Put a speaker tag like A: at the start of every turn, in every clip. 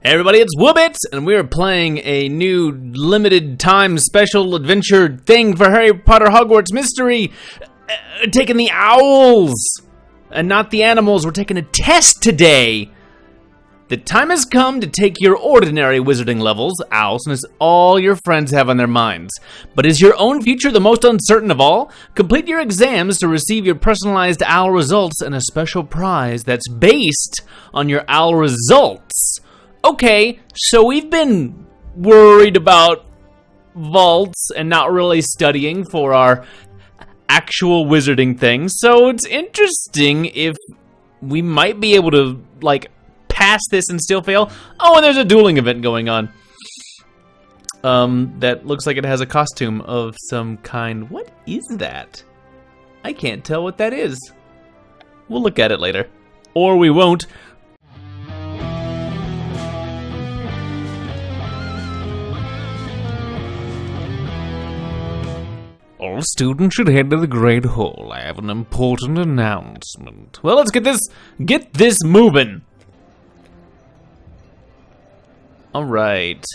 A: Hey everybody, it's WillBits, and we're playing a new limited time special adventure thing for Harry Potter Hogwarts Mystery. Taking the owls, and not the animals. We're taking a test today. The time has come to take your ordinary wizarding levels, owls, and it's all your friends have on their minds. But is your own future the most uncertain of all? Complete your exams to receive your personalized owl results and a special prize that's based on your owl results. Okay, so we've been worried about vaults and not really studying for our actual wizarding things, so it's interesting if we might be able to, like, pass this and still fail. Oh, and there's a dueling event going on. That looks like it has a costume of some kind. What is that? I can't tell what that is. We'll look at it later. Or we won't. All students should head to the Great Hall. I have an important announcement. Well, let's get this moving. All right.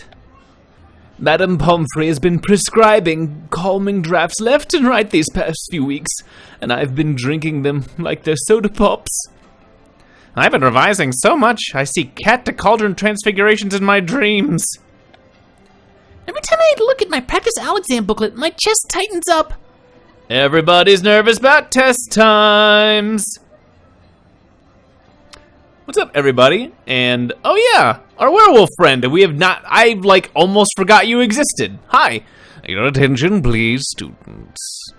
A: Madame Pomfrey has been prescribing calming drafts left and right these past few weeks, and I've been drinking them like they're soda pops. I've been revising so much, I see cat to cauldron transfigurations in my dreams.
B: Every time I look at my practice owl exam booklet, my chest tightens up.
A: Everybody's nervous about test times. What's up, everybody? And, oh yeah, our werewolf friend. I, almost forgot you existed. Hi. Your attention, please, students.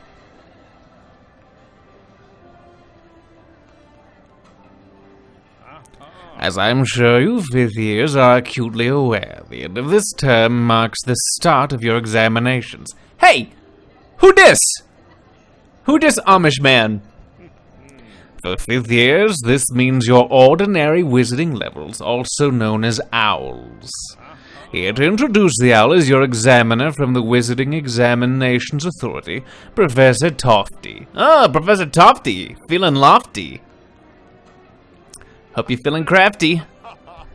A: As I'm sure you fifth years are acutely aware, the end of this term marks the start of your examinations. Hey! Who dis? Who dis, Amish man? For fifth years, this means your ordinary wizarding levels, also known as owls. Here to introduce the owl is your examiner from the Wizarding Examinations Authority, Professor Tofty. Ah, Professor Tofty, feeling lofty. Hope you're feeling crafty,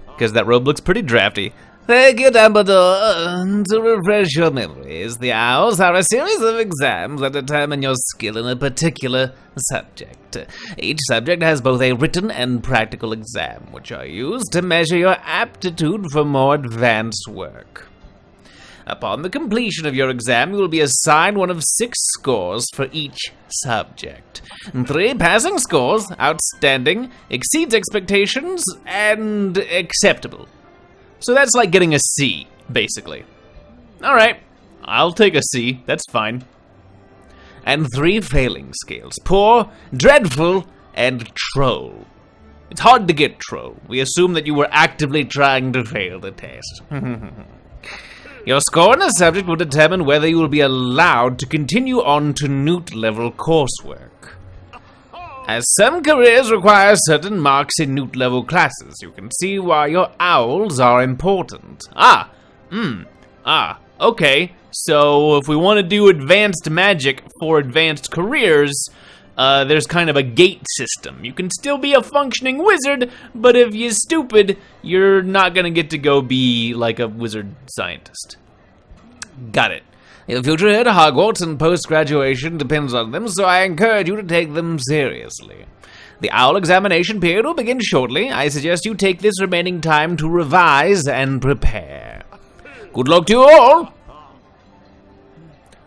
A: because that robe looks pretty drafty. Thank you, Dumbledore. To refresh your memories, the owls are a series of exams that determine your skill in a particular subject. Each subject has both a written and practical exam, which are used to measure your aptitude for more advanced work. Upon the completion of your exam, you will be assigned one of 6 scores for each subject. 3 passing scores, outstanding, exceeds expectations, and acceptable. So that's like getting a C, basically. Alright, I'll take a C, that's fine. And 3 failing scales, poor, dreadful, and troll. It's hard to get troll. We assume that you were actively trying to fail the test. Your score in the subject will determine whether you will be allowed to continue on to Newt-level coursework. As some careers require certain marks in Newt-level classes, you can see why your owls are important. Okay. So if we want to do advanced magic for advanced careers, there's kind of a gate system. You can still be a functioning wizard, but if you're stupid, you're not gonna get to go be like a wizard scientist. Got it. Your future here to Hogwarts and post-graduation depends on them, so I encourage you to take them seriously. The owl examination period will begin shortly. I suggest you take this remaining time to revise and prepare. Good luck to you all!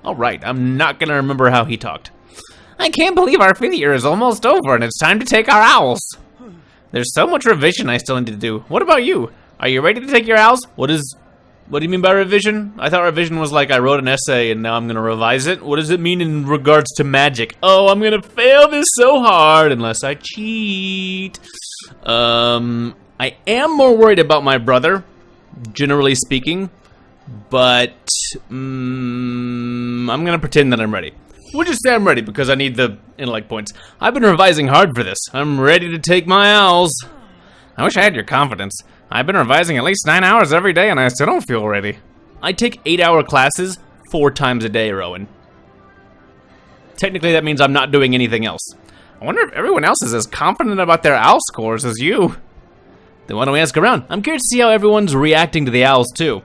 A: Alright, I'm not gonna remember how he talked. I can't believe our 5th year is almost over and it's time to take our owls. There's so much revision I still need to do. What about you? Are you ready to take your owls? What do you mean by revision? I thought revision was like I wrote an essay and now I'm gonna revise it. What does it mean in regards to magic? Oh, I'm gonna fail this so hard unless I cheat. I am more worried about my brother, generally speaking, but I'm gonna pretend that I'm ready. We'll just say I'm ready because I need the intellect points. I've been revising hard for this. I'm ready to take my owls. I wish I had your confidence. I've been revising at least 9 hours every day and I still don't feel ready. I take 8-hour classes 4 times a day, Rowan. Technically that means I'm not doing anything else. I wonder if everyone else is as confident about their owl scores as you. Then why don't we ask around? I'm curious to see how everyone's reacting to the owls too.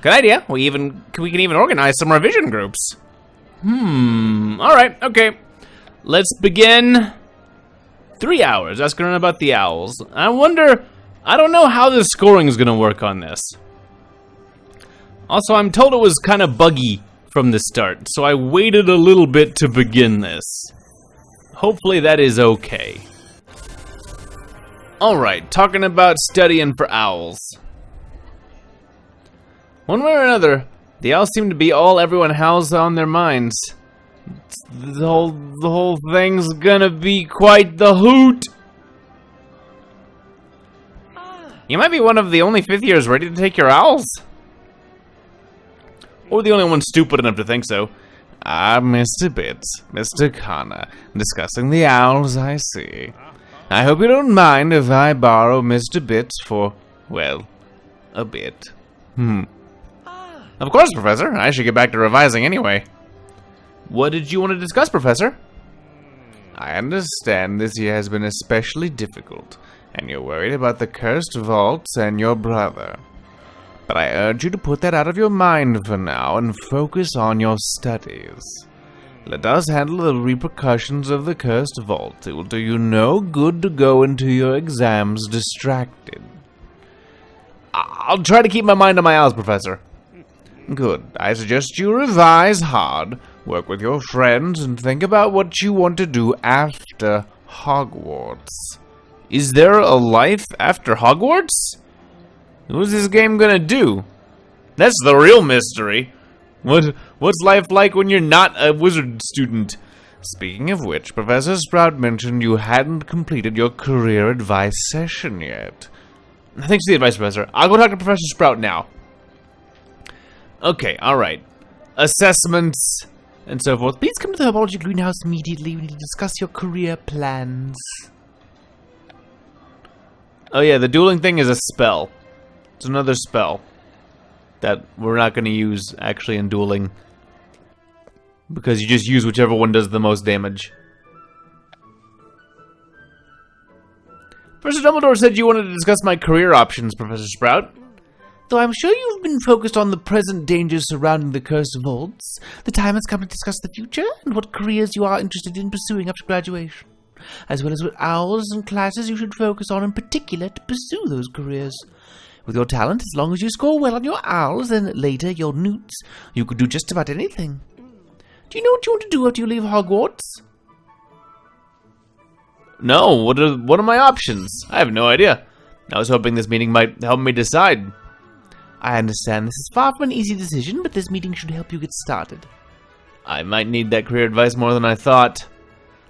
A: Good idea. We can even organize some revision groups. Alright, okay. Let's begin. 3 hours, asking around about the owls. I don't know how the scoring is gonna work on this. Also, I'm told it was kind of buggy from the start, so I waited a little bit to begin this. Hopefully that is okay. Alright, talking about studying for owls. One way or another, the owls seem to be all everyone has on their minds. The whole thing's gonna be quite the hoot. You might be one of the only 5th years ready to take your owls. Or the only one stupid enough to think so. Mr. Bits, Mr. Connor, discussing the owls, I see. I hope you don't mind if I borrow Mr. Bits for, well, a bit. Of course, Professor. I should get back to revising anyway. What did you want to discuss, Professor? I understand this year has been especially difficult, and you're worried about the cursed vaults and your brother. But I urge you to put that out of your mind for now and focus on your studies. Let us handle the repercussions of the cursed vault. It will do you no good to go into your exams distracted. I'll try to keep my mind on my owls, Professor. Good. I suggest you revise hard, work with your friends, and think about what you want to do after Hogwarts. Is there a life after Hogwarts? What's this game gonna do? That's the real mystery. What's life like when you're not a wizard student? Speaking of which, Professor Sprout mentioned you hadn't completed your career advice session yet. Thanks for the advice, Professor. I'll go talk to Professor Sprout now. Okay, alright. Assessments and so forth. Please come to the Herbology Greenhouse immediately. We need to discuss your career plans. Oh yeah, the dueling thing is a spell. It's another spell that we're not going to use actually in dueling, because you just use whichever one does the most damage. Professor Dumbledore said you wanted to discuss my career options, Professor Sprout. Though I'm sure you've been focused on the present dangers surrounding the cursed vaults, the time has come to discuss the future and what careers you are interested in pursuing after graduation, as well as what owls and classes you should focus on in particular to pursue those careers. With your talent, as long as you score well on your owls and later your newts, you could do just about anything. Do you know what you want to do after you leave Hogwarts? No, what are my options? I have no idea. I was hoping this meeting might help me decide. I understand this is far from an easy decision, but this meeting should help you get started. I might need that career advice more than I thought.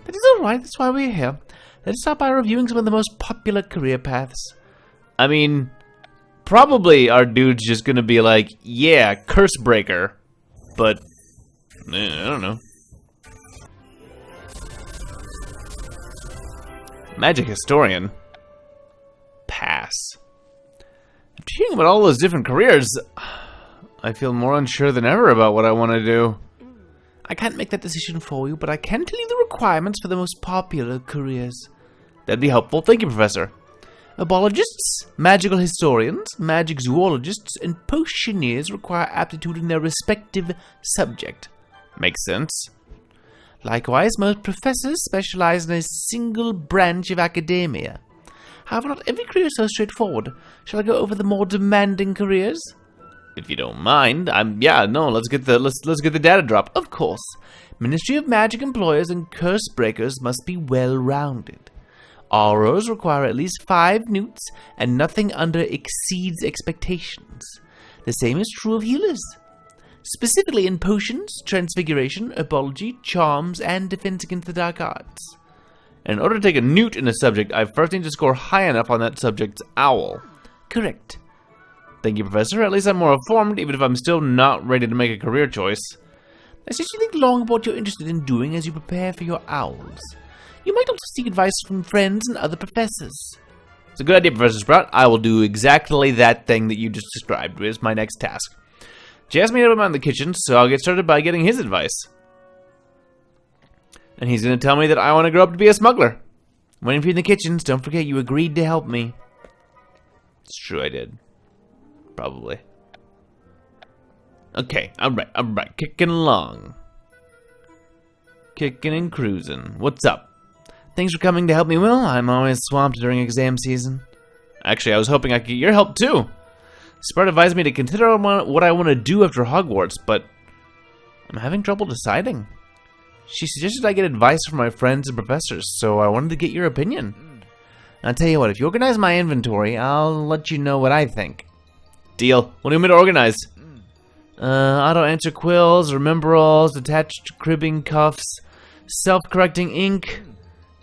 A: That is alright, that's why we're here. Let's start by reviewing some of the most popular career paths. I mean, probably our dude's just gonna be like, yeah, curse breaker. But, I don't know. Magic historian. Pass. After hearing about all those different careers, I feel more unsure than ever about what I want to do. I can't make that decision for you, but I can tell you the requirements for the most popular careers. That'd be helpful. Thank you, Professor. Herbologists, magical historians, magic zoologists, and potioneers require aptitude in their respective subject. Makes sense. Likewise, most professors specialize in a single branch of academia. However, not every career is so straightforward. Shall I go over the more demanding careers? If you don't mind, let's get the data drop. Of course. Ministry of Magic employers and curse breakers must be well-rounded. Aurors require at least 5 newts, and nothing under exceeds expectations. The same is true of healers. Specifically in potions, transfiguration, herbology, charms, and defense against the dark arts. In order to take a newt in a subject, I first need to score high enough on that subject's owl. Correct. Thank you, Professor. At least I'm more informed, even if I'm still not ready to make a career choice. I suggest you think long about what you're interested in doing as you prepare for your owls. You might also seek advice from friends and other professors. It's a good idea, Professor Sprout. I will do exactly that thing that you just described as my next task. She asked me to remind the kitchen, so I'll get started by getting his advice. And he's going to tell me that I want to grow up to be a smuggler. Waiting for you in the kitchens, don't forget you agreed to help me. It's true, I did. Probably. Okay, alright. Kicking along. Kicking and cruising. What's up? Thanks for coming to help me, Will. I'm always swamped during exam season. Actually, I was hoping I could get your help, too. Sprout advised me to consider what I want to do after Hogwarts, but I'm having trouble deciding. She suggested I get advice from my friends and professors, so I wanted to get your opinion. I'll tell you what, if you organize my inventory, I'll let you know what I think. Deal. What do you want me to organize? Auto-answer quills, remember-alls, attached cribbing cuffs, self-correcting ink.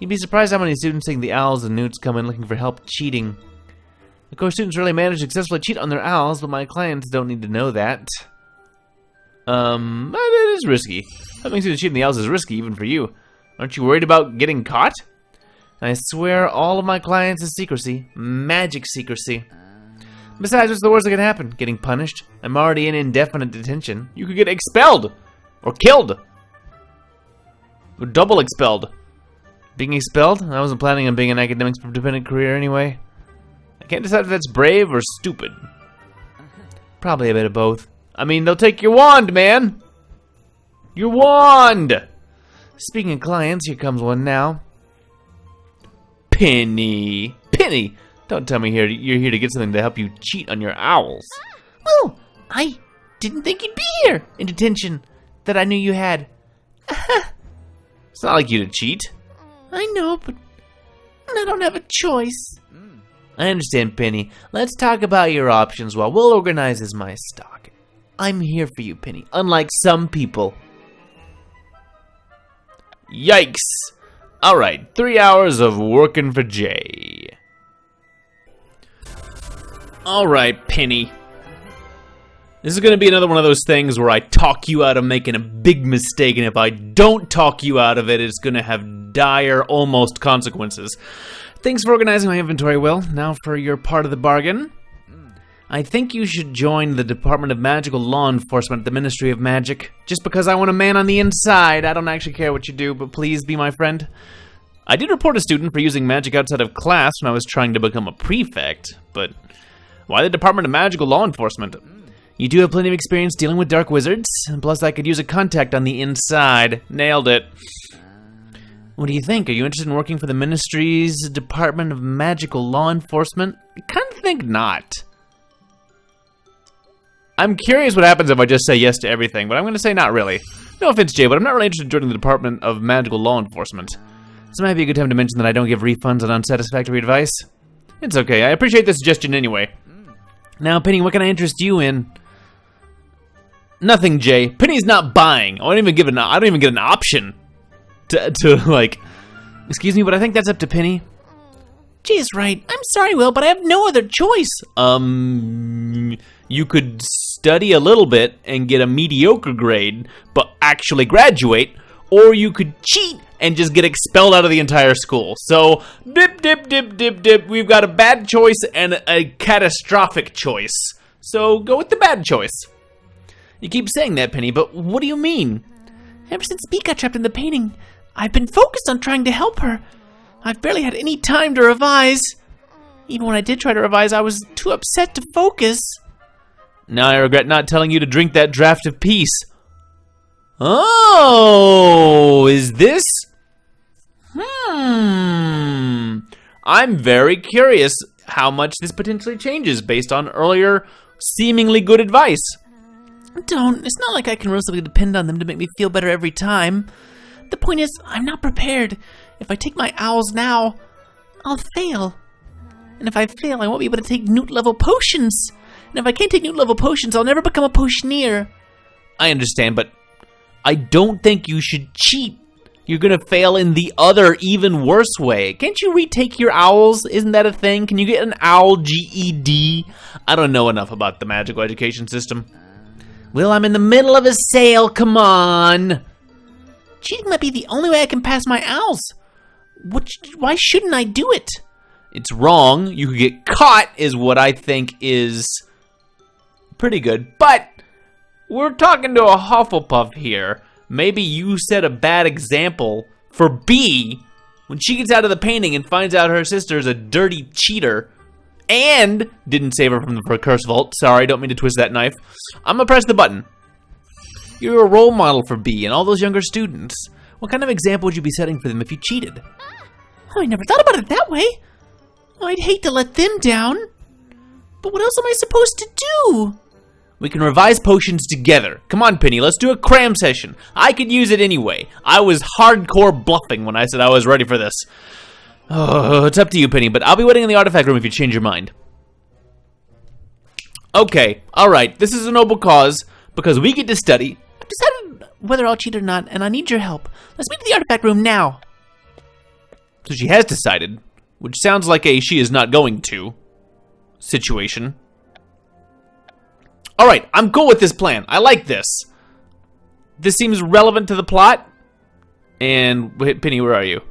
A: You'd be surprised how many students think the owls and newts come in looking for help cheating. Of course, students really manage to successfully cheat on their owls, but my clients don't need to know that. It is risky. Helping students cheat on the owls is risky, even for you. Aren't you worried about getting caught? I swear all of my clients is secrecy. Magic secrecy. Besides, what's the worst that can happen? Getting punished? I'm already in indefinite detention. You could get expelled! Or killed! Or double expelled. Being expelled? I wasn't planning on being an academics-dependent career anyway. I can't decide if that's brave or stupid. Probably a bit of both. I mean, they'll take your wand, man! Your wand! Speaking of clients, here comes one now. Penny! Penny! Don't tell me you're here to get something to help you cheat on your owls.
B: Well, I didn't think you'd be here in detention that I knew you had.
A: It's not like you to cheat.
B: I know, but I don't have a choice.
A: I understand, Penny. Let's talk about your options while Will organizes my stock. I'm here for you, Penny, unlike some people. Yikes! Alright, 3 hours of working for Jay. Alright, Penny. This is going to be another one of those things where I talk you out of making a big mistake, and if I don't talk you out of it, it's going to have dire, almost consequences. Thanks for organizing my inventory, Will. Now for your part of the bargain. I think you should join the Department of Magical Law Enforcement at the Ministry of Magic. Just because I want a man on the inside. I don't actually care what you do, but please be my friend. I did report a student for using magic outside of class when I was trying to become a prefect, but why the Department of Magical Law Enforcement? You do have plenty of experience dealing with dark wizards, and plus I could use a contact on the inside. Nailed it. What do you think? Are you interested in working for the Ministry's Department of Magical Law Enforcement? I kind of think not. I'm curious what happens if I just say yes to everything, but I'm going to say not really. No offense, Jay, but I'm not really interested in joining the Department of Magical Law Enforcement. This might be a good time to mention that I don't give refunds on unsatisfactory advice. It's okay. I appreciate the suggestion anyway. Now, Penny, what can I interest you in? Nothing, Jay. Penny's not buying. I don't even get an option to like. Excuse me, but I think that's up to Penny.
B: Jay's right. I'm sorry, Will, but I have no other choice.
A: You could study a little bit and get a mediocre grade, but actually graduate, or you could cheat and just get expelled out of the entire school. So, dip. We've got a bad choice and a catastrophic choice. So, go with the bad choice. You keep saying that, Penny, but what do you mean?
B: Ever since Bee got trapped in the painting, I've been focused on trying to help her. I've barely had any time to revise. Even when I did try to revise, I was too upset to focus.
A: Now I regret not telling you to drink that draft of peace. Oh, is this? I'm very curious how much this potentially changes based on earlier seemingly good advice.
B: Don't. It's not like I can realistically depend on them to make me feel better every time. The point is, I'm not prepared. If I take my owls now, I'll fail. And if I fail, I won't be able to take newt-level potions. And if I can't take newt-level potions, I'll never become a potioneer.
A: I understand, but I don't think you should cheat. You're gonna fail in the other, even worse way. Can't you retake your owls? Isn't that a thing? Can you get an owl GED? I don't know enough about the magical education system.
B: Well, I'm in the middle of a sale, come on. Cheating might be the only way I can pass my owls. Why shouldn't I do it?
A: It's wrong. You could get caught is what I think is pretty good. But we're talking to a Hufflepuff here. Maybe you set a bad example for Bee when she gets out of the painting and finds out her sister is a dirty cheater and didn't save her from the curse vault. Sorry, don't mean to twist that knife. I'm gonna press the button. You're a role model for B and all those younger students. What kind of example would you be setting for them if you cheated?
B: Oh, I never thought about it that way. I'd hate to let them down. But what else am I supposed to do?
A: We can revise potions together. Come on, Penny, let's do a cram session. I could use it anyway. I was hardcore bluffing when I said I was ready for this. Oh, it's up to you, Penny, but I'll be waiting in the artifact room if you change your mind. Okay, alright, this is a noble cause, because we get to study.
B: I've decided whether I'll cheat or not, and I need your help. Let's meet in the artifact room now.
A: So she has decided, which sounds like a she is not going to situation. Alright, I'm cool with this plan. I like this. This seems relevant to the plot. And, Penny, where are you?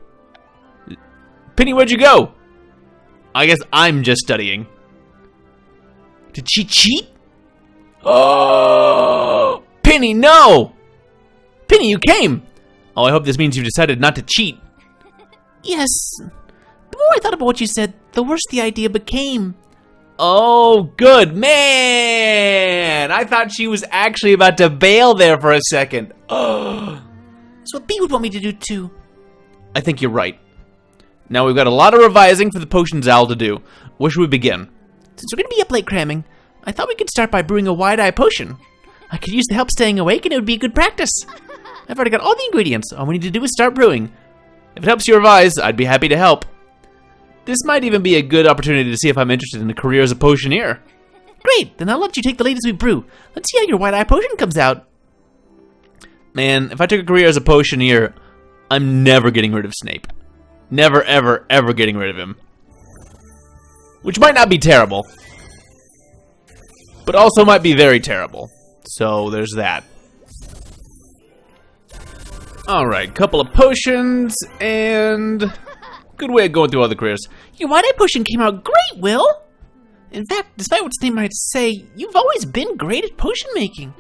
A: Penny, where'd you go? I guess I'm just studying. Did she cheat? Oh, Penny, no! Penny, you came! Oh, I hope this means you've decided not to cheat.
B: Yes. The more I thought about what you said, the worse the idea became.
A: Oh, good man! I thought she was actually about to bail there for a second. Oh.
B: That's what B would want me to do too.
A: I think you're right. Now we've got a lot of revising for the potions owl to do. Where should we begin?
B: Since we're going to be up late cramming, I thought we could start by brewing a wide-eye potion. I could use the help staying awake and it would be a good practice. I've already got all the ingredients. All we need to do is start brewing.
A: If it helps you revise, I'd be happy to help. This might even be a good opportunity to see if I'm interested in a career as a potioneer.
B: Great, then I'll let you take the lead as we brew. Let's see how your wide-eye potion comes out.
A: Man, if I took a career as a potioneer, I'm never getting rid of Snape. Never, ever, ever getting rid of him. Which might not be terrible, but also might be very terrible. So there's that. Alright, couple of potions, and good way of going through all the careers.
B: Your wide-eye potion came out great, Will! In fact, despite what Snape might say, you've always been great at potion making.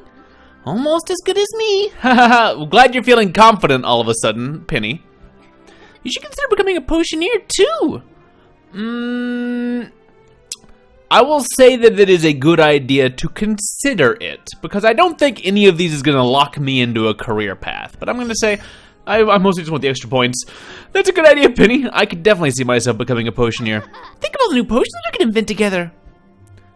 B: Almost as good as me.
A: Haha, well, glad you're feeling confident all of a sudden, Penny.
B: You should consider becoming a potioneer, too.
A: I will say that it is a good idea to consider it, because I don't think any of these is going to lock me into a career path. But I'm going to say, I mostly just want the extra points. That's a good idea, Penny. I could definitely see myself becoming a potioneer.
B: Think of all the new potions we can invent together.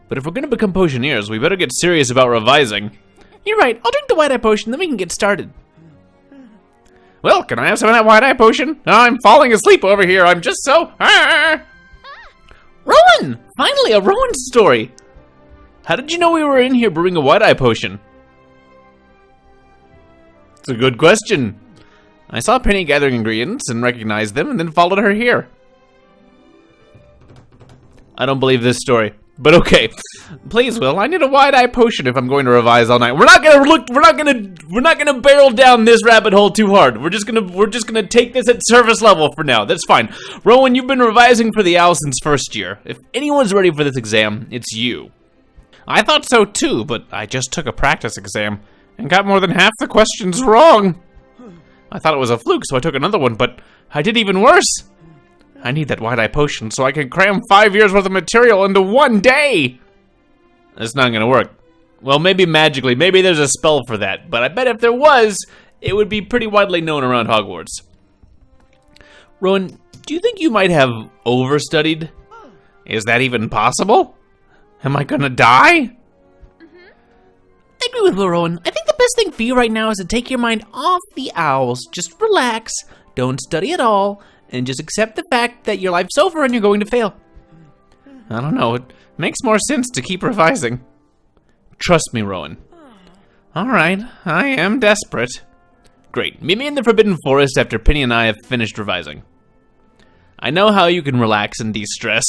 A: But if we're going to become potioneers, we better get serious about revising.
B: You're right. I'll drink the wide-eye potion, then we can get started.
A: Well, can I have some of that wide-eye potion? Oh, I'm falling asleep over here. I'm just so... Rowan! Finally, a Rowan story. How did you know we were in here brewing a wide-eye potion? It's a good question. I saw Penny gathering ingredients and recognized them and then followed her here. I don't believe this story. But okay, please, Will. I need a wide-eye potion if I'm going to revise all night. We're not gonna barrel down this rabbit hole too hard. We're just gonna take this at surface level for now. That's fine. Rowan, you've been revising for the owl since first year. If anyone's ready for this exam, it's you. I thought so too, but I just took a practice exam and got more than half the questions wrong. I thought it was a fluke, so I took another one, but I did even worse. I need that wide-eye potion so I can cram 5 years worth of material into one day! That's not gonna work. Well, maybe magically, maybe there's a spell for that, but I bet if there was, it would be pretty widely known around Hogwarts. Rowan, do you think you might have overstudied? Is that even possible? Am I gonna die?
B: I agree with Will, Rowan. I think the best thing for you right now is to take your mind off the owls. Just relax, don't study at all, and just accept the fact that your life's over and you're going to fail. I don't know, it makes more sense to keep revising. Trust me, Rowan. Alright, I am desperate. Great, meet me in the Forbidden Forest after Penny and I have finished revising. I know how you can relax and de-stress,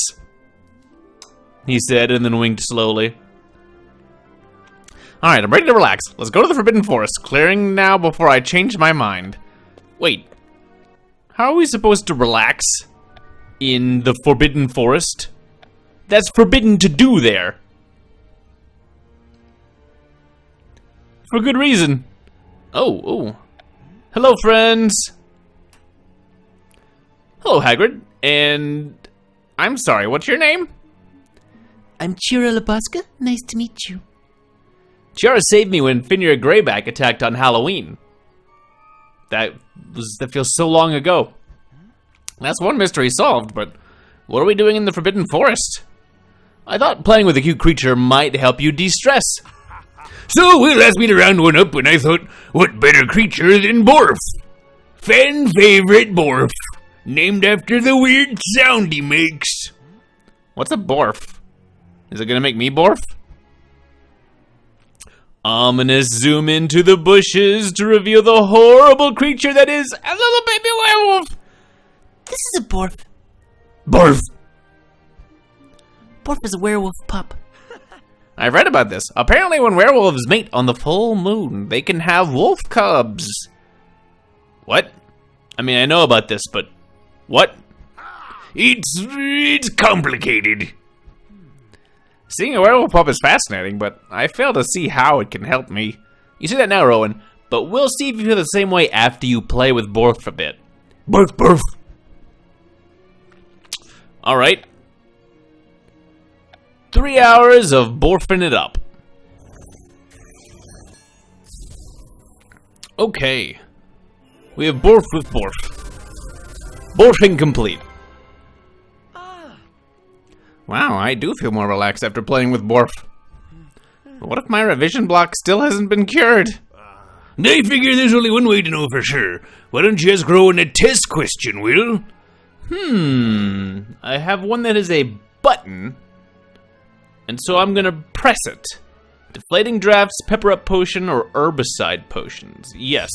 B: he said and then winked slowly. Alright, I'm ready to relax. Let's go to the Forbidden Forest, clearing now before I change my mind. Wait. How are we supposed to relax in the Forbidden Forest? That's forbidden to do there. For good reason. Oh. Hello, friends. Hello, Hagrid. And I'm sorry, what's your name? I'm Chira Labuska. Nice to meet you.
A: Chiara saved me when Finnear Greyback attacked on Halloween. That feels so long ago. That's one mystery solved, but what are we doing in the Forbidden Forest? I thought playing with a cute creature might help you de-stress. So Will asked me to round one up, and I thought, what better creature than Borf? Fan favorite Borf, named after the weird sound he makes. What's a Borf? Is it gonna make me Borf? Ominous zoom into the bushes to reveal the horrible creature that is a little baby werewolf.
B: This is a Borf.
A: Borf.
B: Borf is a werewolf pup.
A: I've read about this. Apparently when werewolves mate on the full moon, they can have wolf cubs. What? I mean, I know about this, but what? It's complicated. Seeing a werewolf pup is fascinating, but I fail to see how it can help me. You see that now, Rowan, but we'll see if you feel the same way after you play with Borf a bit. Borf, Borf. Alright. 3 hours of Borfing it up. Okay. We have Borf with Borf. Borfing complete. Wow, I do feel more relaxed after playing with Borf. But what if my revision block still hasn't been cured? I figure there's only one way to know for sure. Why don't you just throw in a test question, Will? I have one that is a button, and so I'm gonna press it. Deflating drafts, pepper up potion, or herbicide potions. Yes.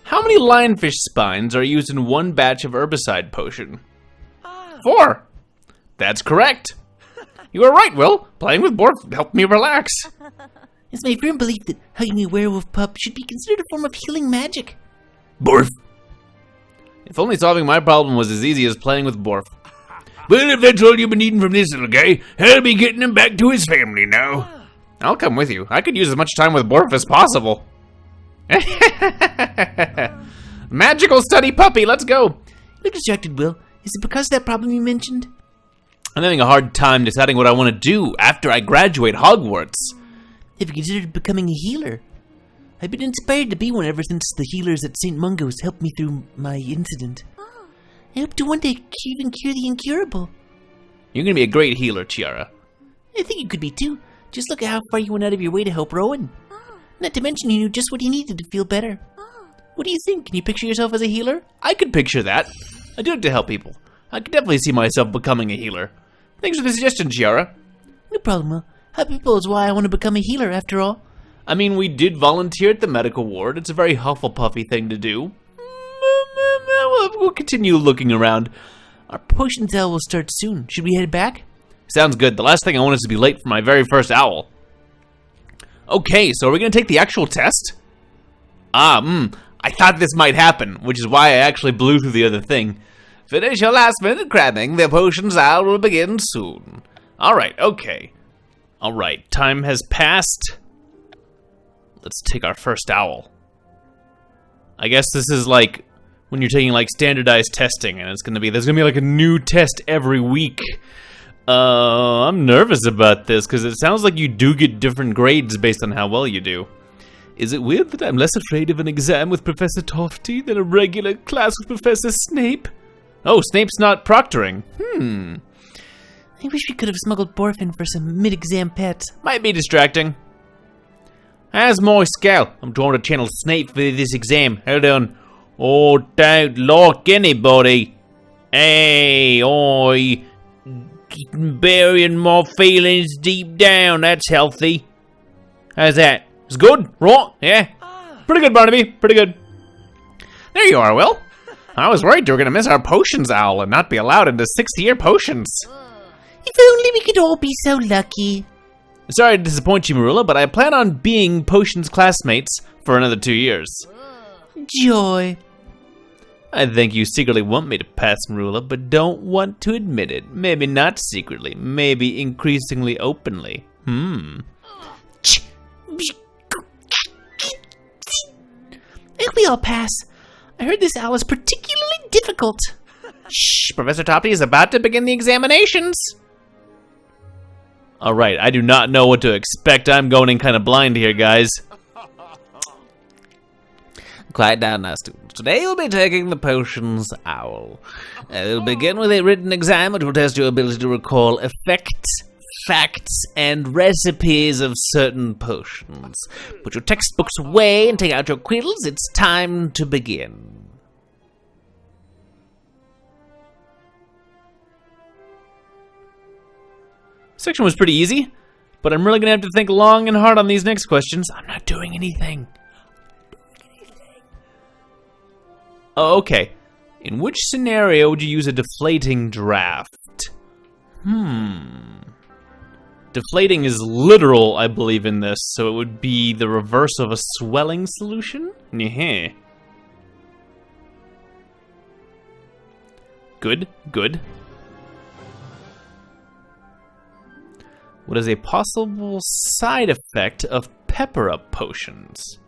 A: How many lionfish spines are used in one batch of herbicide potion? 4. That's correct. You are right, Will. Playing with Borf helped me relax.
B: It's my firm belief that hugging a werewolf pup should be considered a form of healing magic.
A: Borf. If only solving my problem was as easy as playing with Borf. Well, if that's all you've been eating from this little guy, I'll be getting him back to his family now. I'll come with you. I could use as much time with Borf as possible. Magical study puppy, let's go.
B: You look distracted, Will. Is it because of that problem you mentioned?
A: I'm having a hard time deciding what I want to do after I graduate Hogwarts.
B: Have you considered becoming a healer? I've been inspired to be one ever since the healers at St. Mungo's helped me through my incident. I hope to one day even cure the incurable.
A: You're going to be a great healer, Chiara.
B: I think you could be too. Just look at how far you went out of your way to help Rowan. Not to mention you knew just what he needed to feel better. What do you think? Can you picture yourself as a healer?
A: I could picture that. I do it to help people. I could definitely see myself becoming a healer. Thanks for the suggestion, Chiara.
B: No problem, Will. Helping people is why I want to become a healer, after all.
A: I mean, we did volunteer at the medical ward. It's a very Hufflepuffy thing to do. We'll continue looking around.
B: Our potion sale will start soon. Should we head back?
A: Sounds good. The last thing I want is to be late for my very first owl. Okay, so are we going to take the actual test? I thought this might happen, which is why I actually blew through the other thing. Finish your last minute cramming. The potions owl will begin soon. Alright, okay. Alright, time has passed. Let's take our first owl. I guess this is like when you're taking like standardized testing, and there's gonna be like a new test every week. I'm nervous about this because it sounds like you do get different grades based on how well you do. Is it weird that I'm less afraid of an exam with Professor Tofty than a regular class with Professor Snape? Oh, Snape's not proctoring.
B: I wish we could have smuggled Borf in for some mid-exam pets.
A: Might be distracting. As my scale, I'm trying to channel Snape for this exam. Hold on. Oh, don't like anybody. Hey, I burying my feelings deep down. That's healthy. How's that? It's good, right? Yeah. Pretty good, Barnaby. Pretty good. There you are, Will. I was worried you were going to miss our potions owl and not be allowed into 6th-year potions.
B: If only we could all be so lucky.
A: Sorry to disappoint you, Marula, but I plan on being potions classmates for another 2 years.
B: Joy.
A: I think you secretly want me to pass, Marula, but don't want to admit it. Maybe not secretly, maybe increasingly openly.
B: I hope we all pass. I heard this owl is particularly difficult.
A: Shh, Professor Tofty is about to begin the examinations. Alright, I do not know what to expect. I'm going in kind of blind here, guys. Quiet down now, students. Today you'll be taking the potions O.W.L. We'll begin with a written exam which will test your ability to recall effects, facts, and recipes of certain potions. Put your textbooks away and take out your quills. It's time to begin. Section was pretty easy, but I'm really gonna have to think long and hard on these next questions. I'm not doing anything. Oh, okay. In which scenario would you use a deflating draft? Deflating is literal, I believe, in this, so it would be the reverse of a swelling solution? Yeah. Good, good. What is a possible side effect of pepper-up potions?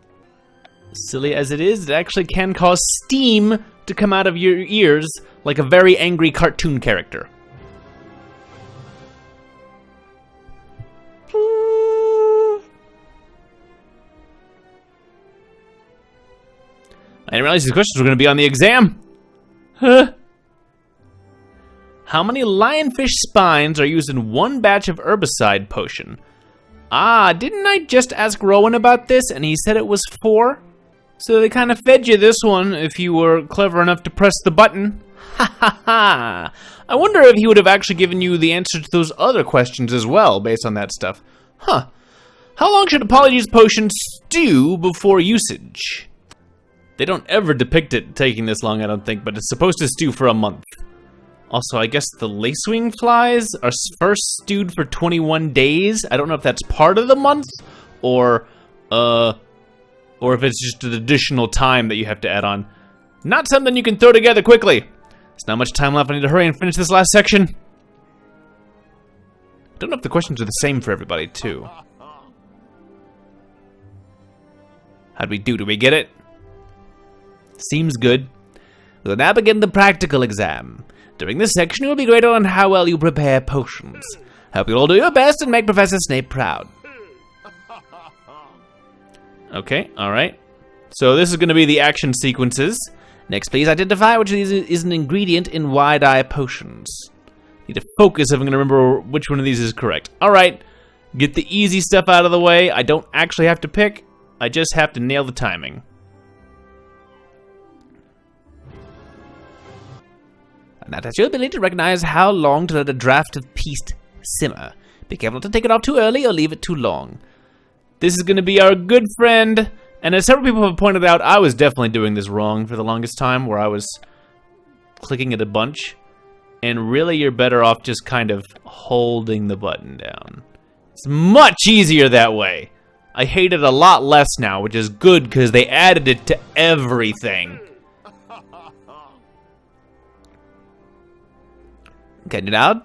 A: Silly as it is, it actually can cause steam to come out of your ears like a very angry cartoon character. I didn't realize these questions were going to be on the exam. Huh? How many lionfish spines are used in one batch of herbicide potion? Ah, didn't I just ask Rowan about this and he said it was 4? So they kind of fed you this one if you were clever enough to press the button. Ha ha ha! I wonder if he would have actually given you the answer to those other questions as well, based on that stuff. Huh. How long should a polyjuice potion stew before usage? They don't ever depict it taking this long, I don't think, but it's supposed to stew for a month. Also, I guess the lacewing flies are first stewed for 21 days. I don't know if that's part of the month, or if it's just an additional time that you have to add on. Not something you can throw together quickly. There's not much time left. I need to hurry and finish this last section. I don't know if the questions are the same for everybody, too. How'd we do? Do we get it? Seems good. We'll now begin the practical exam. During this section, you will be graded on how well you prepare potions. Hope you'll all do your best and make Professor Snape proud. Okay, alright. So this is going to be the action sequences. Next, please identify which of these is an ingredient in wide-eye potions. Need to focus if I'm going to remember which one of these is correct. Alright, get the easy stuff out of the way. I don't actually have to pick. I just have to nail the timing. And that has your ability to recognize how long to let a draft of peace simmer. Be careful not to take it off too early or leave it too long. This is going to be our good friend, and as several people have pointed out, I was definitely doing this wrong for the longest time, where I was clicking it a bunch, and really you're better off just kind of holding the button down. It's much easier that way. I hate it a lot less now, which is good because they added it to everything. Can you now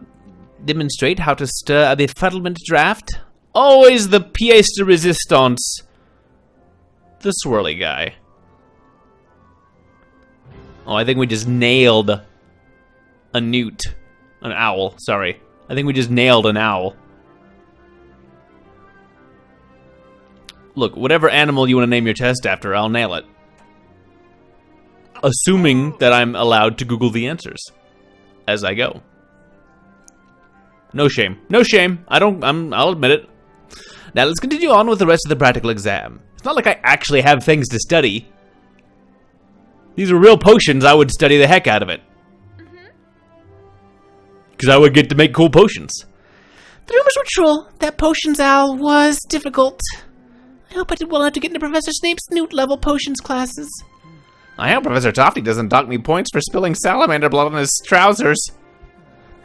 A: demonstrate how to stir a befuddlement draft? Always the pièce de résistance. The swirly guy. Oh, I think we just nailed a newt. An owl, sorry. I think we just nailed an owl. Look, whatever animal you want to name your test after, I'll nail it. Assuming that I'm allowed to Google the answers as I go. No shame. No shame. I'll admit it. Now let's continue on with the rest of the practical exam. It's not like I actually have things to study. These are real potions. I would study the heck out of it. Because I would get to make cool potions.
B: The rumors were true. That potions owl was difficult. I hope I did well enough to get into Professor Snape's newt-level potions classes.
A: I hope Professor Toffty doesn't dock me points for spilling salamander blood on his trousers.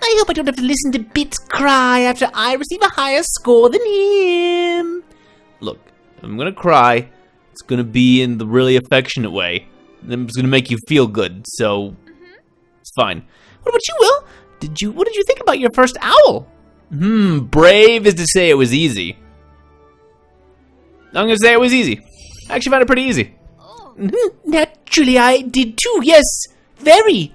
B: I hope I don't have to listen to Bits cry after I receive a higher score than him.
A: Look, if I'm gonna cry, it's gonna be in the really affectionate way. It's gonna make you feel good, so it's fine.
B: What about you, Will? What did you think about your first owl?
A: Brave is to say it was easy. I'm gonna say it was easy. I actually found it pretty easy.
B: Naturally, I did too, yes. Very.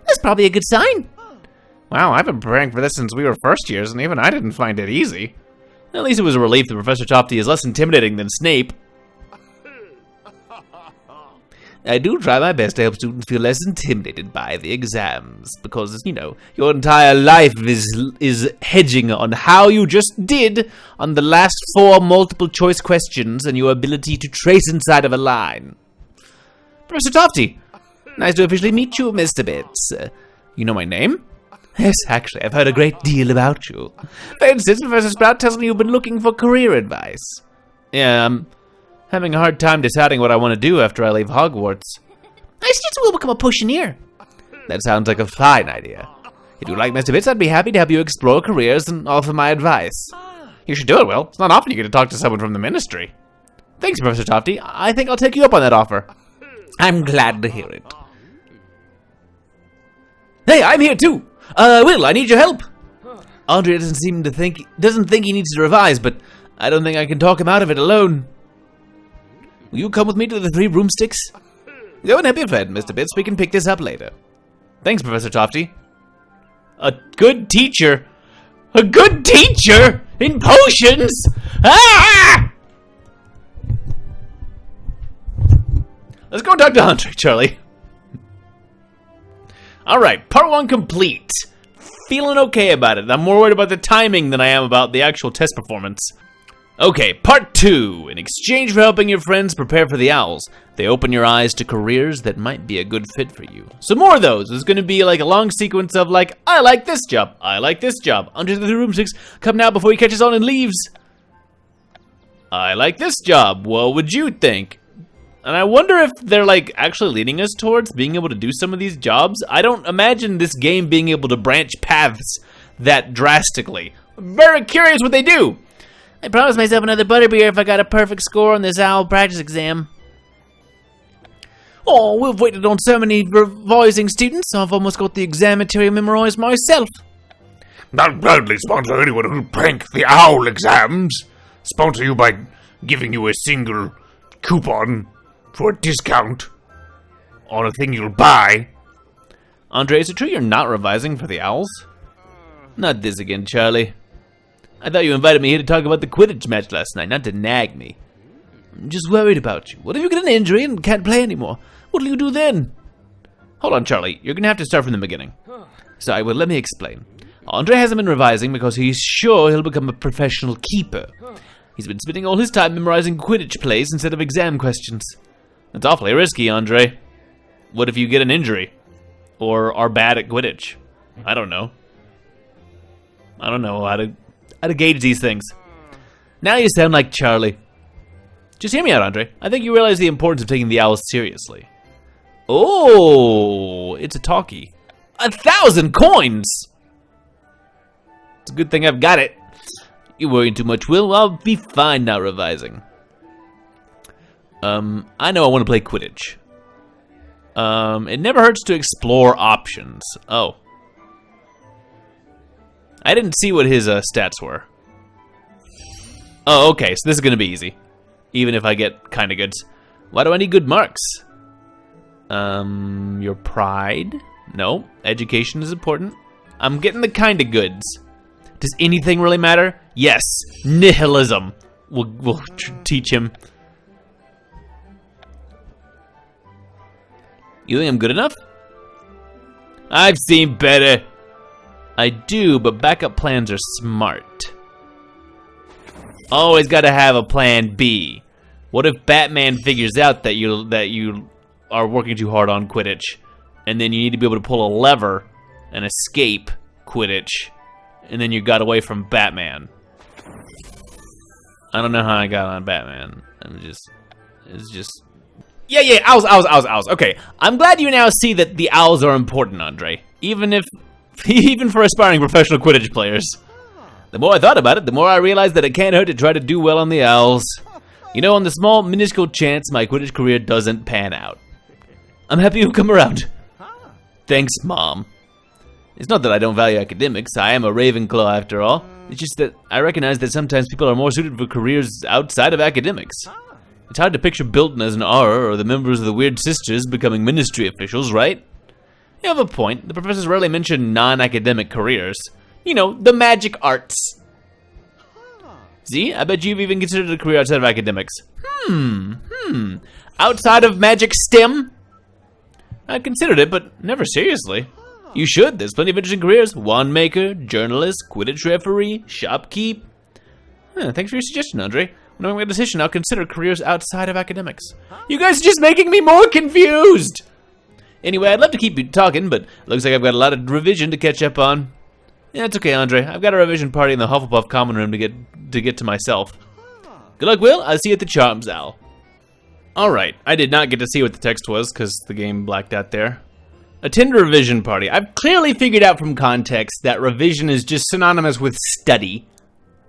B: That's probably a good sign.
A: Wow, I've been preparing for this since we were first years, and even I didn't find it easy. At least it was a relief that Professor Tofty is less intimidating than Snape. I do try my best to help students feel less intimidated by the exams, because, you know, your entire life is hedging on how you just did on the last 4 multiple-choice questions and your ability to trace inside of a line. Professor Tofty, nice to officially meet you, Mr. Bits. You know my name? Yes, actually, I've heard a great deal about you. For instance, Professor Sprout tells me you've been looking for career advice. Yeah, I'm having a hard time deciding what I want to do after I leave Hogwarts.
B: I suggest we'll become a Potioneer.
A: That sounds like a fine idea. If you'd like, Mr. Bits, I'd be happy to help you explore careers and offer my advice. You should do it, Will. It's not often you get to talk to someone from the Ministry. Thanks, Professor Tofty. I think I'll take you up on that offer. I'm glad to hear it. Hey, I'm here too! Will, I need your help! Andre doesn't think he needs to revise, but I don't think I can talk him out of it alone. Will you come with me to the 3 broomsticks? Go and help your friend, Mr. Bits. We can pick this up later. Thanks, Professor Tofty. A good teacher? A good teacher? In potions? Ah! Let's go talk to Andre, Charlie. Alright, part 1 complete. Feeling okay about it. I'm more worried about the timing than I am about the actual test performance. Okay, part 2. In exchange for helping your friends prepare for the owls, they open your eyes to careers that might be a good fit for you. So more of those. There's going to be like a long sequence of like, I like this job, I like this job. Under the broomsticks, come now before he catches on and leaves. I like this job, what would you think? And I wonder if they're like actually leading us towards being able to do some of these jobs. I don't imagine this game being able to branch paths that drastically. I'm very curious what they do.
B: I promised myself another butterbeer if I got a perfect score on this owl practice exam. Oh, we've waited on so many revising students, I've almost got the exam material memorized myself.
C: Not proudly sponsor anyone who prank the owl exams. Sponsor you by giving you a single coupon for a discount on a thing you'll buy.
A: Andre, is it true you're not revising for the owls? Not this again, Charlie. I thought you invited me here to talk about the Quidditch match last night, not to nag me. I'm just worried about you. What if you get an injury and can't play anymore? What'll you do then? Hold on, Charlie. You're gonna have to start from the beginning. Sorry, well, let me explain. Andre hasn't been revising because he's sure he'll become a professional keeper. He's been spending all his time memorizing Quidditch plays instead of exam questions. That's awfully risky, Andre. What if you get an injury? Or are bad at Quidditch? I don't know. I don't know how to gauge these things. Now you sound like Charlie. Just hear me out, Andre. I think you realize the importance of taking the owls seriously. Oh, it's a talkie. 1,000 coins! It's a good thing I've got it. You're worrying too much, Will. I'll be fine not revising. I know I want to play Quidditch. It never hurts to explore options. Oh. I didn't see what his stats were. Oh, okay, so this is going to be easy. Even if I get kind of goods. Why do I need good marks? Your pride? No, education is important. I'm getting the kind of goods. Does anything really matter? Yes, nihilism. We'll teach him. You think I'm good enough? I've seen better. I do, but backup plans are smart. Always gotta have a plan B. What if Batman figures out that you are working too hard on Quidditch, and then you need to be able to pull a lever and escape Quidditch, and then you got away from Batman? I don't know how I got on Batman. It's just. Yeah, owls. Okay, I'm glad you now see that the owls are important, Andre. Even for aspiring professional Quidditch players. The more I thought about it, the more I realized that it can't hurt to try to do well on the owls. You know, on the small, minuscule chance my Quidditch career doesn't pan out. I'm happy you've come around. Thanks, Mom. It's not that I don't value academics. I am a Ravenclaw after all. It's just that I recognize that sometimes people are more suited for careers outside of academics. It's hard to picture Bilton as an auror or the members of the Weird Sisters becoming ministry officials, right? You have a point. The professors rarely mention non-academic careers. You know, the magic arts. See, I bet you've even considered a career outside of academics. Outside of magic STEM? I considered it, but never seriously. You should. There's plenty of interesting careers. Wand maker, journalist, Quidditch referee, shopkeep. Thanks for your suggestion, Andre. When I make a decision, I'll consider careers outside of academics. You guys are just making me more confused! Anyway, I'd love to keep talking, but looks like I've got a lot of revision to catch up on. Yeah, it's okay, Andre. I've got a revision party in the Hufflepuff common room to get to myself. Good luck, Will. I'll see you at the Charms Owl. Alright, I did not get to see what the text was, because the game blacked out there. Attend a revision party. I've clearly figured out from context that revision is just synonymous with study.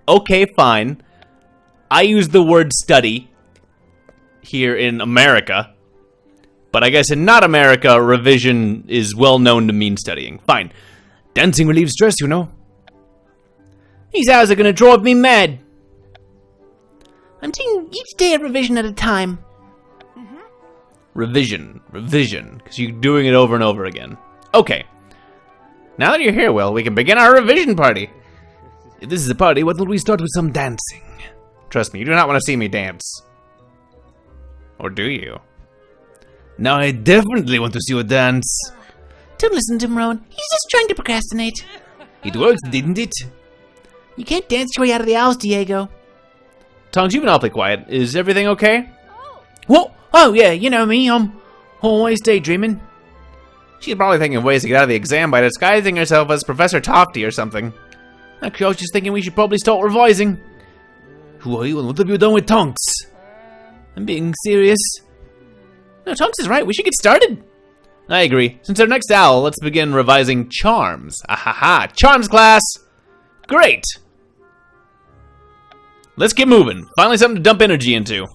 A: Okay, fine. I use the word study here in America. But I guess in not America, revision is well known to mean studying. Fine. Dancing relieves stress, you know.
B: These hours are gonna drive me mad. I'm taking each day of revision at a time.
A: Revision, because you're doing it over and over again. Okay. Now that you're here, Will, we can begin our revision party. If this is a party, what will we start with some dancing? Trust me, you do not want to see me dance. Or do you? Now I definitely want to see you dance.
B: Don't listen to him, Rowan. He's just trying to procrastinate.
A: It worked, didn't it?
B: You can't dance your way out of the owls, Diego.
A: Tongs, you've been awfully quiet. Is everything okay?
B: What? Oh, yeah, you know me. I'm always daydreaming.
A: She's probably thinking of ways to get out of the exam by disguising herself as Professor Tofty or something.
B: Actually, I was just thinking we should probably start revising.
A: Who are you and what have you done with Tonks?
B: I'm being serious. No, Tonks is right. We should get started.
A: I agree. Since our next owl, let's begin revising charms. Ahaha, charms class! Great! Let's get moving. Finally something to dump energy into.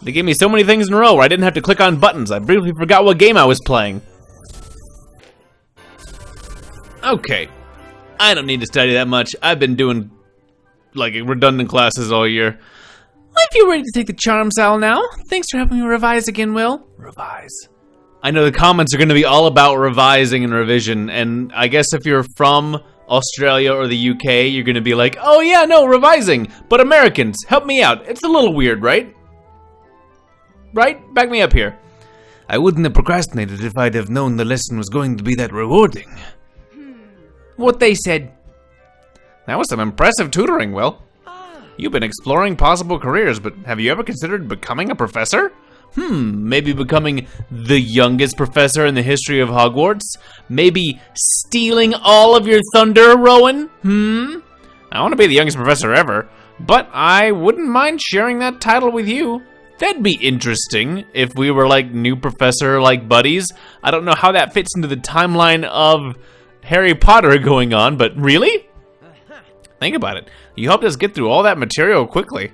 A: They gave me so many things in a row where I didn't have to click on buttons. I briefly forgot what game I was playing. Okay. I don't need to study that much. I've been doing, like, redundant classes all year.
B: I feel ready to take the Charms Owl now. Thanks for helping me revise again, Will.
A: Revise. I know the comments are going to be all about revising and revision, and I guess if you're from Australia or the UK, you're going to be like, oh yeah, no, revising. But Americans, help me out. It's a little weird, right? Right? Back me up here. I wouldn't have procrastinated if I'd have known the lesson was going to be that rewarding.
B: What they said.
A: That was some impressive tutoring, Will. You've been exploring possible careers, but have you ever considered becoming a professor? Maybe becoming the youngest professor in the history of Hogwarts? Maybe stealing all of your thunder, Rowan? I want to be the youngest professor ever, but I wouldn't mind sharing that title with you. That'd be interesting if we were like new professor like buddies. I don't know how that fits into the timeline of Harry Potter going on, but really? Think about it. You helped us get through all that material quickly.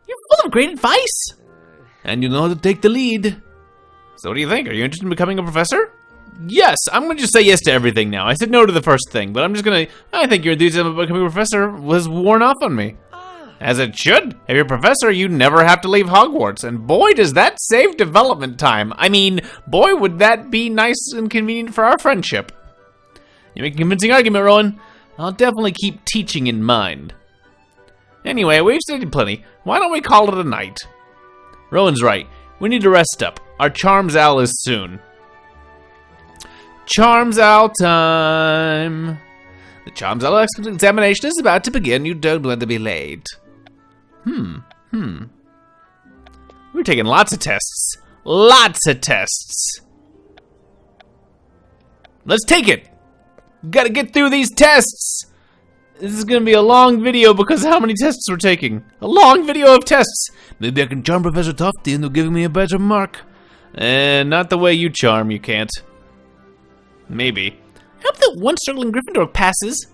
B: You're full of great advice.
A: And you know how to take the lead. So what do you think? Are you interested in becoming a professor? Yes, I'm going to just say yes to everything now. I said no to the first thing, but I think your enthusiasm about becoming a professor was worn off on me. As it should. If you're a professor, you never have to leave Hogwarts. And boy, does that save development time. I mean, boy, would that be nice and convenient for our friendship. You make a convincing argument, Rowan. I'll definitely keep teaching in mind. Anyway, we've studied plenty. Why don't we call it a night? Rowan's right. We need to rest up. Our Charms Owl is soon. Charms Owl time. The Charms Owl examination is about to begin. You don't want to be late. We're taking lots of tests. Lots of tests. Let's take it. Gotta get through these tests. This is gonna be a long video because of how many tests we're taking. A long video of tests. Maybe I can charm Professor Tofty into giving me a better mark. Not the way you charm, you can't. Maybe.
B: I hope that one struggling Gryffindor passes.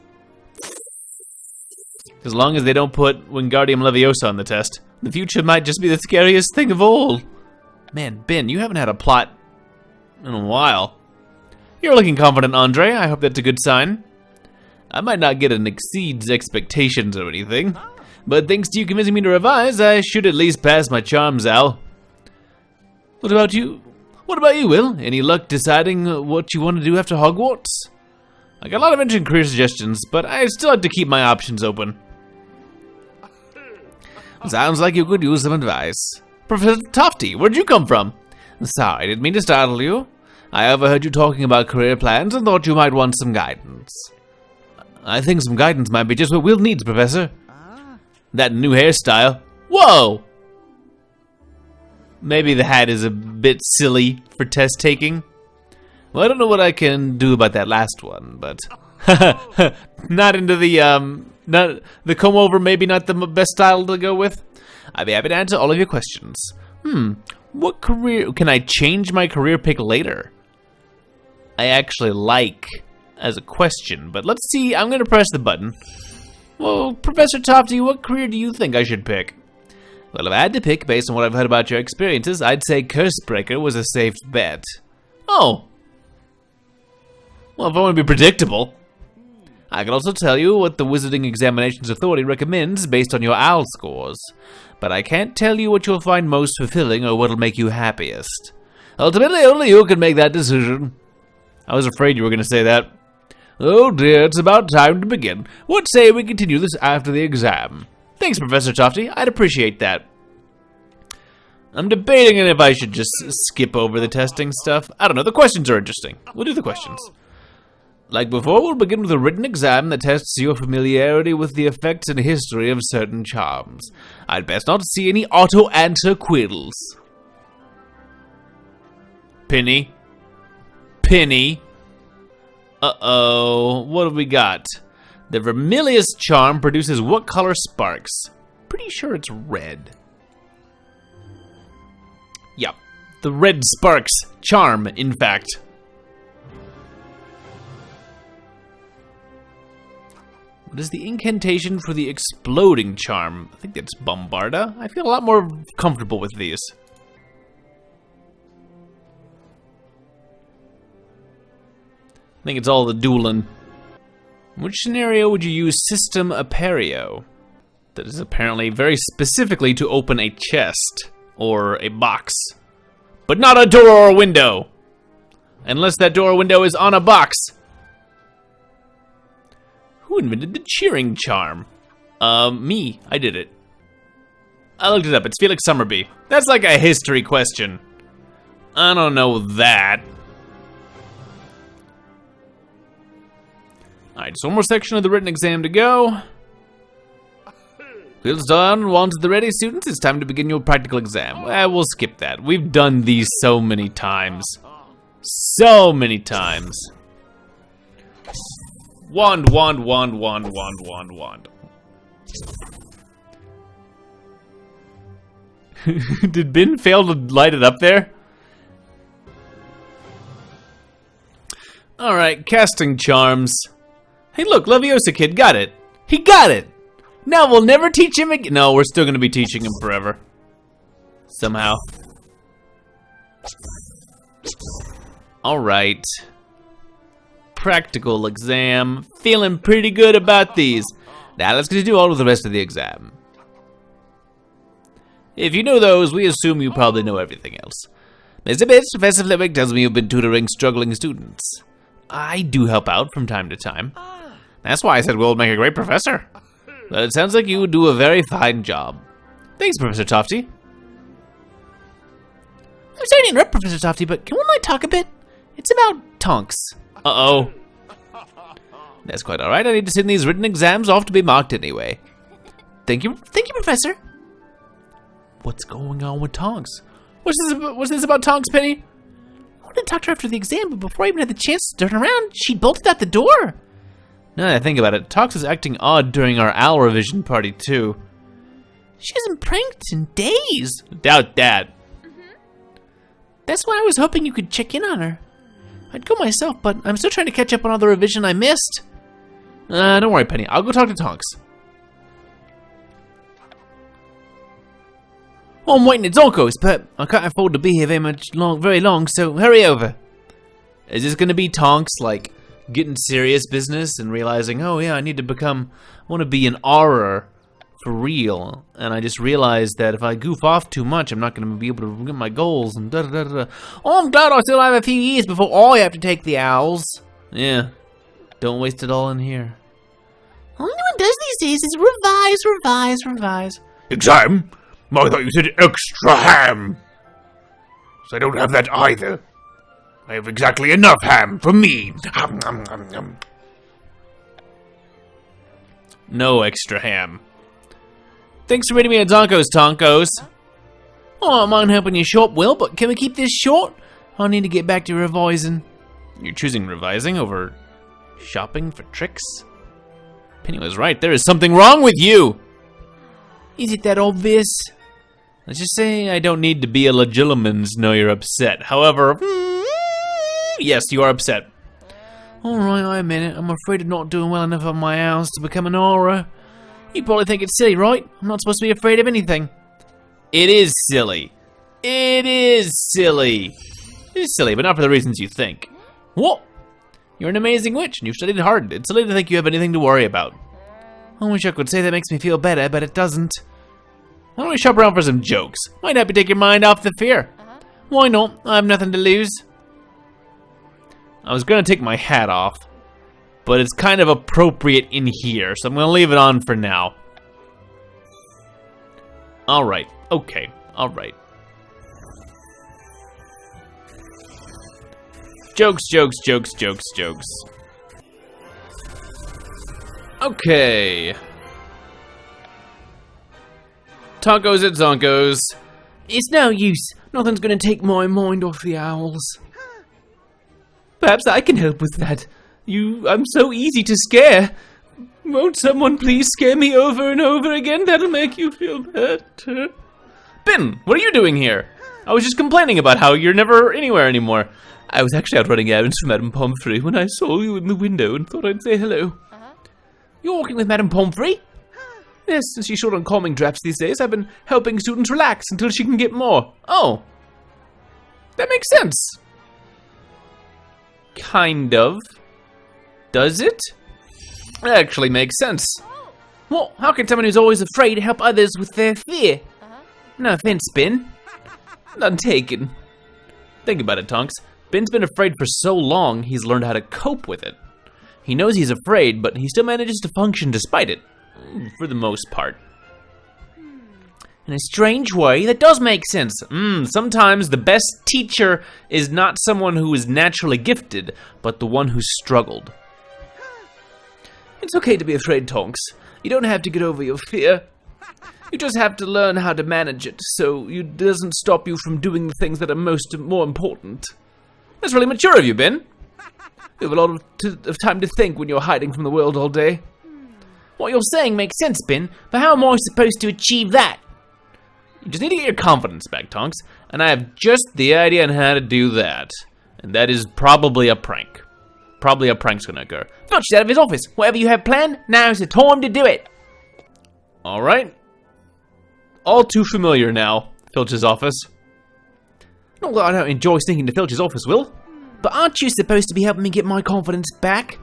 A: As long as they don't put Wingardium Leviosa on the test. The future might just be the scariest thing of all. Man, Ben, you haven't had a plot in a while. You're looking confident, Andre. I hope that's a good sign. I might not get an exceeds expectations or anything, but thanks to you convincing me to revise, I should at least pass my Charms Owl. What about you? What about you, Will? Any luck deciding what you want to do after Hogwarts? I got a lot of interesting career suggestions, but I still like to keep my options open. Sounds like you could use some advice. Professor Tofty, where'd you come from? Sorry, didn't mean to startle you. I overheard you talking about career plans and thought you might want some guidance. I think some guidance might be just what Will needs, Professor. That new hairstyle. Whoa! Maybe the hat is a bit silly for test taking. Well, I don't know what I can do about that last one, but not into the not the comb over. Maybe not the best style to go with. I'd be happy to answer all of your questions. What career can I change my career pick later? I actually like as a question, but let's see. I'm gonna press the button. Well, Professor Tofty, what career do you think I should pick? Well, if I had to pick based on what I've heard about your experiences, I'd say Cursebreaker was a safe bet. Oh. Well, if I want to be predictable. I can also tell you what the Wizarding Examinations Authority recommends based on your OWL scores, but I can't tell you what you'll find most fulfilling or what'll make you happiest. Ultimately, only you can make that decision. I was afraid you were going to say that. Oh dear, it's about time to begin. What say we continue this after the exam? Thanks, Professor Tofty. I'd appreciate that. I'm debating if I should just skip over the testing stuff. I don't know, the questions are interesting. We'll do the questions. Like before, we'll begin with a written exam that tests your familiarity with the effects and history of certain charms. I'd best not see any auto-answer quiddles. Penny. Penny. Uh-oh, what have we got? The Vermilius charm produces what color sparks? Pretty sure it's red. Yep, the red sparks charm, in fact. What is the incantation for the exploding charm? I think that's Bombarda. I feel a lot more comfortable with these. I think it's all the dueling. Which scenario would you use System Aperio? That is apparently very specifically to open a chest or a box. But not a door or a window! Unless that door or window is on a box. Who invented the cheering charm? Me. I did it. I looked it up. It's Felix Summerby. That's like a history question. I don't know that. Alright, so one more section of the written exam to go. Field's done. Once the ready, students, it's time to begin your practical exam. Well, we'll skip that. We've done these so many times. So many times. Wand, wand, wand, wand, wand, wand, wand. Did Ben fail to light it up there? Alright, casting charms. Hey look, Leviosa kid got it. He got it! Now we'll never teach him again. No, we're still gonna be teaching him forever. Somehow. Alright. Practical exam. Feeling pretty good about these. Now let's continue on with the rest of the exam. If you know those, we assume you probably know everything else. Mr. Bits, Professor Flitwick tells me you've been tutoring struggling students. I do help out from time to time. That's why I said Will would make a great professor. But it sounds like you would do a very fine job. Thanks, Professor Tofty.
B: I'm sorry to interrupt, Professor Tofty, but can one of I talk a bit? It's about Tonks.
A: Uh-oh. That's quite alright. I need to send these written exams off to be marked anyway.
B: Thank you, Professor.
A: What's going on with Tonks? What's this about Tonks, Penny?
B: I wanted to talk to her after the exam, but before I even had the chance to turn around, she bolted out the door.
A: Now that I think about it, Tonks is acting odd during our OWL revision party, too.
B: She hasn't pranked in days.
A: Doubt that.
B: That's why I was hoping you could check in on her. I'd go myself, but I'm still trying to catch up on all the revision I missed.
A: Don't worry, Penny. I'll go talk to Tonks.
B: Oh, I'm waiting at Zonkos, but I can't afford to be here very long, so hurry over.
A: Is this gonna be Tonks, like, getting serious business and realizing, oh yeah, I want to be an auror for real. And I just realized that if I goof off too much, I'm not going to be able to get my goals and da-da-da-da. Oh, I'm glad I still have a few years before I have to take the owls. Yeah, don't waste it all in here.
B: All anyone does these days is revise.
C: Exam? I thought you said extra ham. So I don't have that either. I have exactly enough ham for me. Hum, hum, hum, hum.
A: No extra ham. Thanks for reading me a Tonkos. Oh, I don't mind helping you short, Will, but can we keep this short? I need to get back to revising. You're choosing revising over shopping for tricks? Penny was right, there is something wrong with you!
B: Is it that obvious?
A: Let's just say I don't need to be a legilimens know you're upset. However, yes, you are upset.
B: Alright, I admit it. I'm afraid of not doing well enough on my owls to become an aura. You probably think it's silly, right? I'm not supposed to be afraid of anything.
A: It is silly. It is silly. It is silly, but not for the reasons you think. What? You're an amazing witch, and you've studied hard. It's silly to think you have anything to worry about.
B: I wish I could say that makes me feel better, but it doesn't.
A: Why don't we shop around for some jokes? Might help you take your mind off the fear.
B: Why not? I have nothing to lose.
A: I was gonna take my hat off, but it's kind of appropriate in here, so I'm gonna leave it on for now. Alright, okay, alright. Jokes. Okay. Tonkos at Zonkos.
B: It's no use. Nothing's gonna take my mind off the owls.
A: Perhaps I can help with that. I'm so easy to scare. Won't someone please scare me over and over again? That'll make you feel better. Ben, what are you doing here? I was just complaining about how you're never anywhere anymore. I was actually out running errands for Madame Pomfrey when I saw you in the window and thought I'd say hello.
B: You're walking with Madame Pomfrey?
A: Yes, since she's short on calming drops these days, I've been helping students relax until she can get more. Oh. That makes sense. Kind of. Does it? That actually makes sense.
B: What? How can someone who's always afraid help others with their fear? No offense, Ben.
A: None taken. Think about it, Tonks. Ben's been afraid for so long, he's learned how to cope with it. He knows he's afraid, but he still manages to function despite it. For the most part.
B: In a strange way, that does make sense.
A: Sometimes the best teacher is not someone who is naturally gifted, but the one who struggled.
B: It's okay to be afraid, Tonks. You don't have to get over your fear. You just have to learn how to manage it, so it doesn't stop you from doing the things that are more important.
A: That's really mature of you, Ben.
B: You have a lot of time to think when you're hiding from the world all day. What you're saying makes sense, Ben, but how am I supposed to achieve that?
A: You just need to get your confidence back, Tonks, and I have just the idea on how to do that. And that is probably a prank. Probably a prank's gonna occur.
B: Filch's out of his office. Whatever you have planned, now's the time to do it.
A: Alright. All too familiar now, Filch's office.
B: Not that I don't enjoy sneaking to Filch's office, Will. But aren't you supposed to be helping me get my confidence back?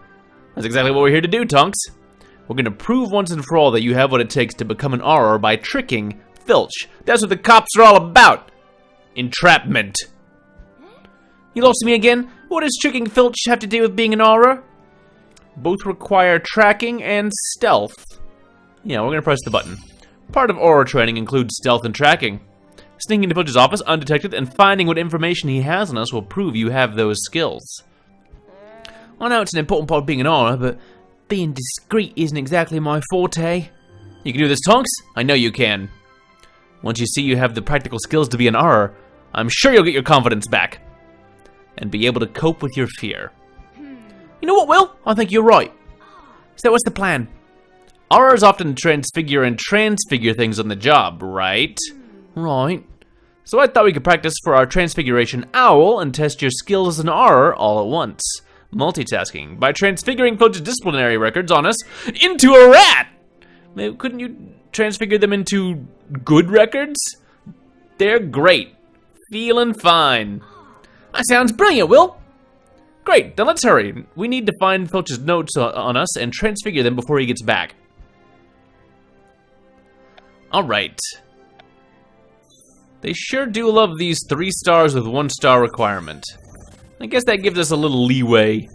A: That's exactly what we're here to do, Tonks. We're gonna prove once and for all that you have what it takes to become an Auror by tricking Filch. That's what the cops are all about. Entrapment.
B: You lost me again? What does tricking Filch have to do with being an Auror?
A: Both require tracking and stealth. Yeah, we're gonna press the button. Part of Auror training includes stealth and tracking. Sneaking into Filch's office undetected and finding what information he has on us will prove you have those skills.
B: I know it's an important part of being an Auror, but being discreet isn't exactly my forte.
A: You can do this, Tonks. I know you can. Once you see you have the practical skills to be an Auror, I'm sure you'll get your confidence back. And be able to cope with your fear.
B: You know what, Will? I think you're right. So what's the plan?
A: Aurors often transfigure and transfigure things on the job, right?
B: Right.
A: So I thought we could practice for our Transfiguration O.W.L and test your skills as an Auror all at once. Multitasking by transfiguring Filch's disciplinary records on us into a rat! Maybe, couldn't you transfigure them into good records? They're great. Feeling fine.
B: That sounds brilliant, Will.
A: Great, then let's hurry. We need to find Filch's notes on us and transfigure them before he gets back. Alright. They sure do love these 3 stars with 1 star requirement. I guess that gives us a little leeway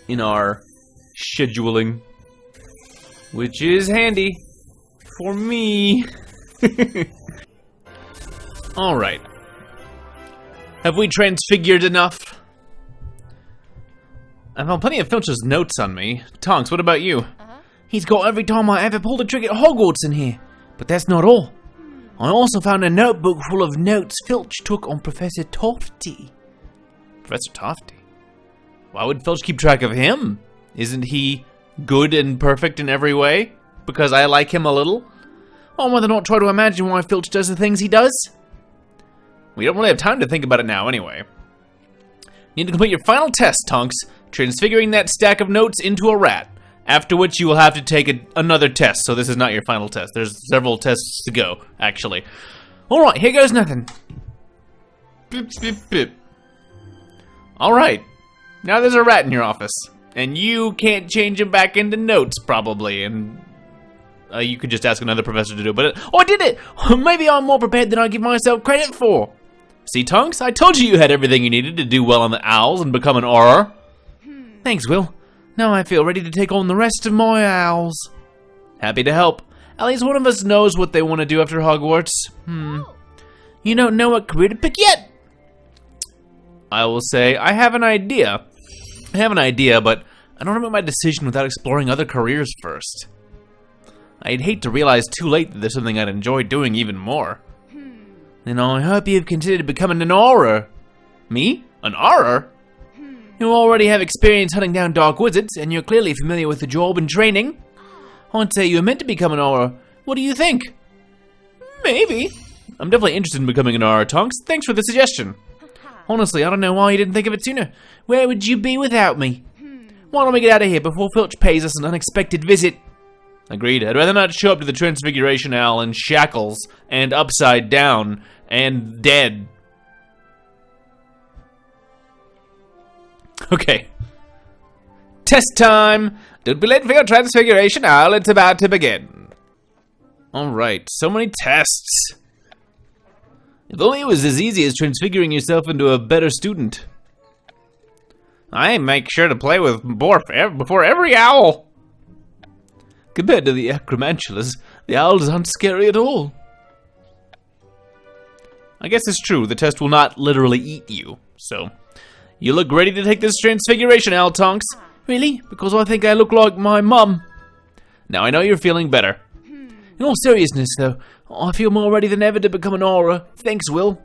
A: in our scheduling, which is handy for me. Alright. Have we transfigured enough? I found plenty of Filch's notes on me. Tonks, what about you?
B: He's got every time I ever pulled a trick at Hogwarts in here. But that's not all. I also found a notebook full of notes Filch took on Professor Tofty.
A: Professor Tofty? Why would Filch keep track of him? Isn't he good and perfect in every way? Because I like him a little?
B: I'd rather not try to imagine why Filch does the things he does.
A: We don't really have time to think about it now anyway. You need to complete your final test, Tonks, transfiguring that stack of notes into a rat. After which you will have to take another test, so this is not your final test. There's several tests to go, actually.
B: Alright, here goes nothing.
A: Beep, beep, beep. Alright, now there's a rat in your office. And you can't change him back into notes, probably, and you could just ask another professor to do it, oh, I did it! Maybe I'm more prepared than I give myself credit for. See, Tonks, I told you had everything you needed to do well on the owls and become an auror.
B: Thanks, Will. Now I feel ready to take on the rest of my owls.
A: Happy to help. At least one of us knows what they want to do after Hogwarts.
B: You don't know what career to pick yet?
A: I will say, I have an idea. But I don't know my decision without exploring other careers first. I'd hate to realize too late that there's something I'd enjoy doing even more.
B: Then I hope you've considered becoming an auror.
A: Me? An auror?
B: You already have experience hunting down dark wizards, and you're clearly familiar with the job and training. I'd say you're meant to become an auror. What do you think?
A: Maybe. I'm definitely interested in becoming an auror, Tonks. Thanks for the suggestion.
B: Honestly, I don't know why you didn't think of it sooner. Where would you be without me? Why don't we get out of here before Filch pays us an unexpected visit?
A: Agreed. I'd rather not show up to the Transfiguration O.W.L in shackles and upside down and dead. Okay. Test time! Don't be late for your Transfiguration O.W.L, it's about to begin. Alright, so many tests. If only it was as easy as transfiguring yourself into a better student. I make sure to play with Borf before every owl. Compared to the acromantulas, the owls aren't scary at all. I guess it's true, the test will not literally eat you, so... You look ready to take this Transfiguration O.W.L, Tonks.
B: Really? Because I think I look like my mum.
A: Now I know you're feeling better.
B: In all seriousness, though, I feel more ready than ever to become an auror. Thanks, Will.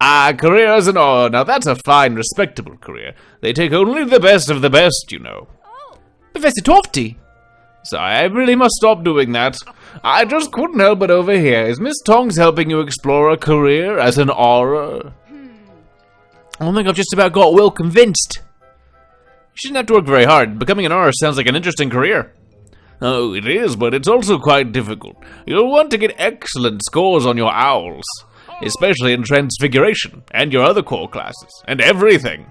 A: Career as an auror. Now that's a fine, respectable career. They take only the best of the best, you know.
B: Professor Tofty.
A: Sorry, I really must stop doing that. I just couldn't help but overhear. Is Miss Tonks helping you explore a career as an auror?
B: I think I've just about got Will convinced.
A: You shouldn't have to work very hard. Becoming an auror sounds like an interesting career. Oh, it is, but it's also quite difficult. You'll want to get excellent scores on your owls, especially in Transfiguration, and your other core classes, and everything.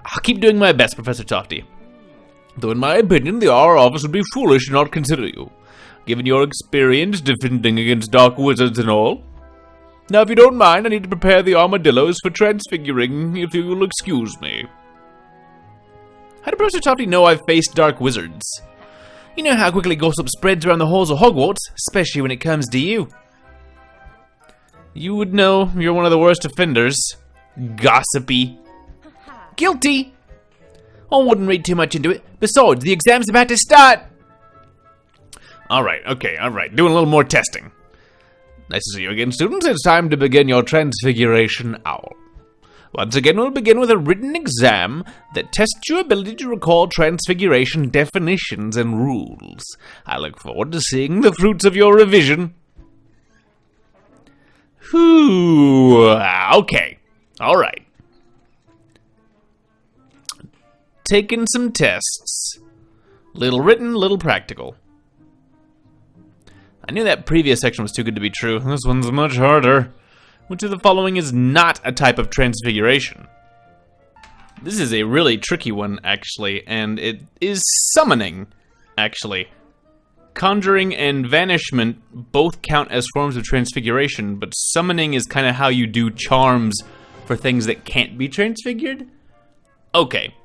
A: I'll keep doing my best, Professor Tofty. Though in my opinion, the auror office would be foolish to not consider you, given your experience defending against dark wizards and all. Now, if you don't mind, I need to prepare the armadillos for transfiguring, if you will excuse me. How did Professor Tofty know I've faced dark wizards?
B: You know how quickly gossip spreads around the halls of Hogwarts, especially when it comes to you.
A: You would know you're one of the worst offenders. Gossipy.
B: Guilty! I wouldn't read too much into it. Besides, the exam's about to start.
A: Alright. Doing a little more testing. Nice to see you again, students. It's time to begin your Transfiguration O.W.L. Once again, we'll begin with a written exam that tests your ability to recall Transfiguration definitions and rules. I look forward to seeing the fruits of your revision. Okay. Alright. Taking some tests. Little written, little practical. I knew that previous section was too good to be true. This one's much harder. Which of the following is not a type of transfiguration? This is a really tricky one, actually, and it is summoning, actually. conjuring and vanishment both count as forms of transfiguration, but summoning is kind of how you do charms for things that can't be transfigured? Okay.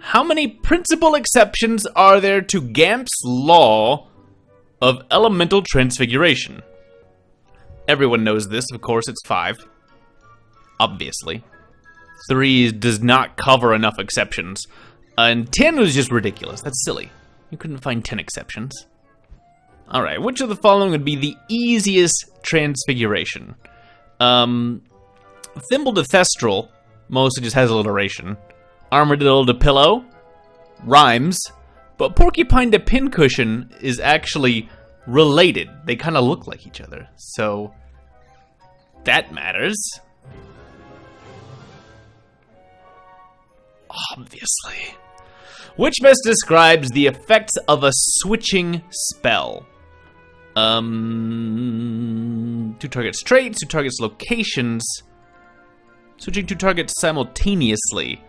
A: How many principal exceptions are there to Gamp's law of elemental transfiguration? Everyone knows this, of course, it's 5. Obviously. 3 does not cover enough exceptions. And 10 was just ridiculous. That's silly. You couldn't find 10 exceptions. Alright, which of the following would be the easiest transfiguration? Thimble to Thestral mostly just has alliteration. Armadillo to Pillow rhymes, but Porcupine to Pincushion is actually related. They kind of look like each other, so that matters. Obviously. Which best describes the effects of a switching spell? 2 targets traits, 2 targets locations. Switching 2 targets simultaneously.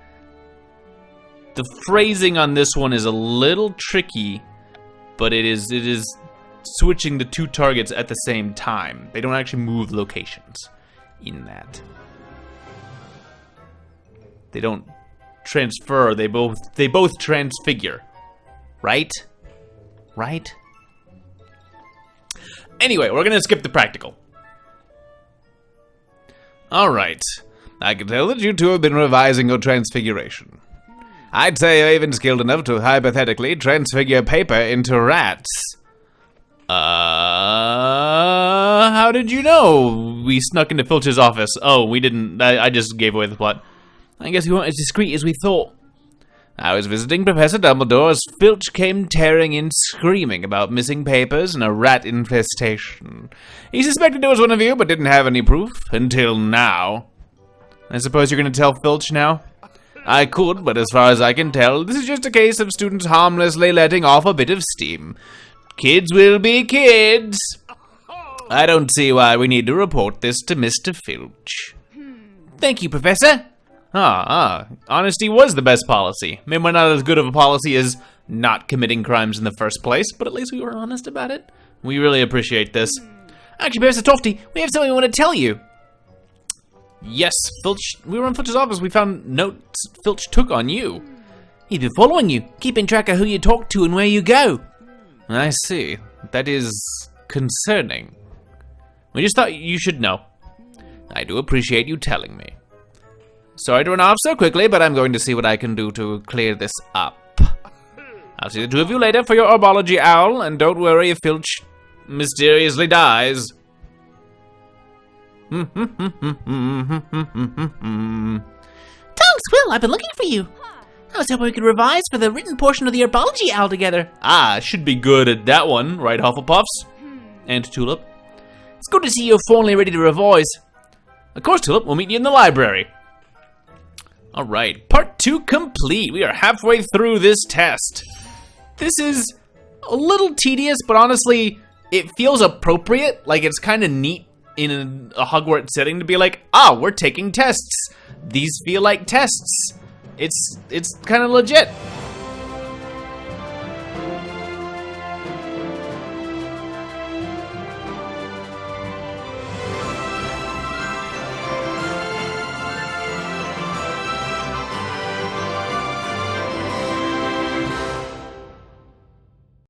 A: The phrasing on this one is a little tricky, but it is switching the 2 targets at the same time. They don't actually move locations in that. They don't transfer, they both transfigure. Right? Right? Anyway, we're gonna skip the practical. Alright. I can tell that you two have been revising your transfiguration. I'd say you're even skilled enough to hypothetically transfigure paper into rats. How did you know? We snuck into Filch's office. Oh, we didn't. I just gave away the plot. I guess we weren't as discreet as we thought. I was visiting Professor Dumbledore as Filch came tearing in screaming about missing papers and a rat infestation. He suspected it was one of you, but didn't have any proof, until now. I suppose you're going to tell Filch now? I could, but as far as I can tell, this is just a case of students harmlessly letting off a bit of steam. Kids will be kids. I don't see why we need to report this to Mr. Filch.
B: Thank you, Professor.
A: Honesty was the best policy. Maybe not as good of a policy as not committing crimes in the first place, but at least we were honest about it. We really appreciate this.
B: Actually, Professor Tofty, we have something we want to tell you.
A: Yes, Filch. We were in Filch's office. We found notes Filch took on you.
B: He's been following you, keeping track of who you talk to and where you go.
A: I see. That is concerning. We just thought you should know. I do appreciate you telling me. Sorry to run off so quickly, but I'm going to see what I can do to clear this up. I'll see the 2 of you later for your herbology owl, and don't worry if Filch mysteriously dies.
B: Tonks, Will, I've been looking for you. I was hoping we could revise for the written portion of the herbology owl together.
A: Should be good at that one, right, Hufflepuffs? And Tulip.
B: It's good to see you're finally ready to revise.
A: Of course, Tulip, we'll meet you in the library. Alright, part 2 complete. We are halfway through this test. This is a little tedious, but honestly, it feels appropriate. Like, it's kind of neat in a Hogwarts setting to be like, we're taking tests. These feel like tests. It's kind of legit.